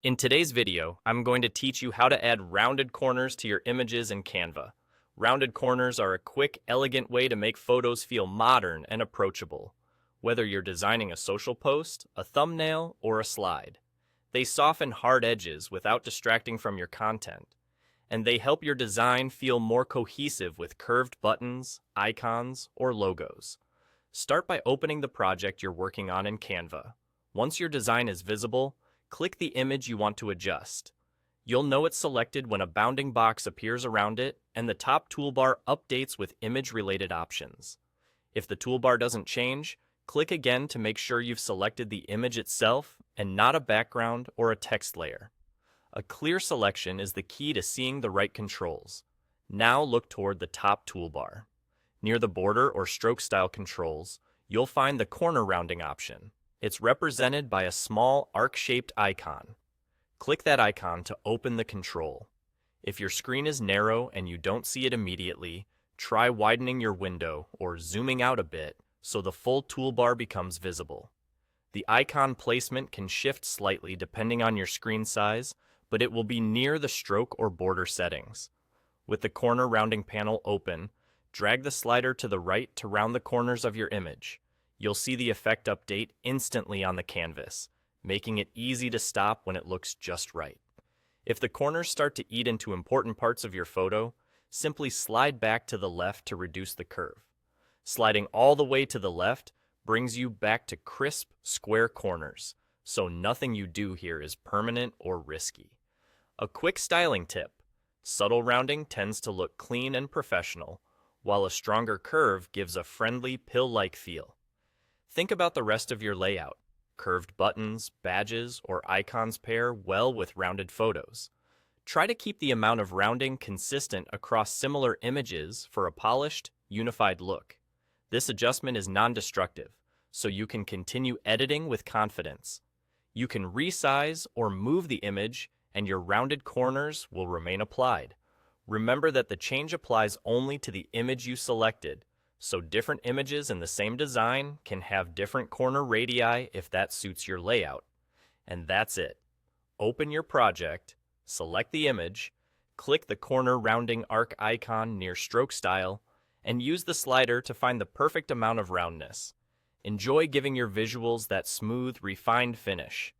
In today's video, I'm going to teach you how to add rounded corners to your images in Canva. Rounded corners are a quick, elegant way to make photos feel modern and approachable, whether you're designing a social post, a thumbnail, or a slide. They soften hard edges without distracting from your content, and they help your design feel more cohesive with curved buttons, icons, or logos. Start by opening the project you're working on in Canva. Once your design is visible, click the image you want to adjust. You'll know it's selected when a bounding box appears around it and the top toolbar updates with image-related options. If the toolbar doesn't change, click again to make sure you've selected the image itself and not a background or a text layer. A clear selection is the key to seeing the right controls. Now look toward the top toolbar. Near the border or stroke style controls, you'll find the corner rounding option. It's represented by a small arc-shaped icon. Click that icon to open the control. If your screen is narrow and you don't see it immediately, try widening your window or zooming out a bit so the full toolbar becomes visible. The icon placement can shift slightly depending on your screen size, but it will be near the stroke or border settings. With the corner rounding panel open, drag the slider to the right to round the corners of your image. You'll see the effect update instantly on the canvas, making it easy to stop when it looks just right. If the corners start to eat into important parts of your photo, simply slide back to the left to reduce the curve. Sliding all the way to the left brings you back to crisp, square corners, so nothing you do here is permanent or risky. A quick styling tip: subtle rounding tends to look clean and professional, while a stronger curve gives a friendly, pill-like feel. Think about the rest of your layout. Curved buttons, badges, or icons pair well with rounded photos. Try to keep the amount of rounding consistent across similar images for a polished, unified look. This adjustment is non-destructive, so you can continue editing with confidence. You can resize or move the image, and your rounded corners will remain applied. Remember that the change applies only to the image you selected, so different images in the same design can have different corner radii if that suits your layout. And that's it. Open your project, select the image, click the corner rounding arc icon near stroke style, and use the slider to find the perfect amount of roundness. Enjoy giving your visuals that smooth, refined finish.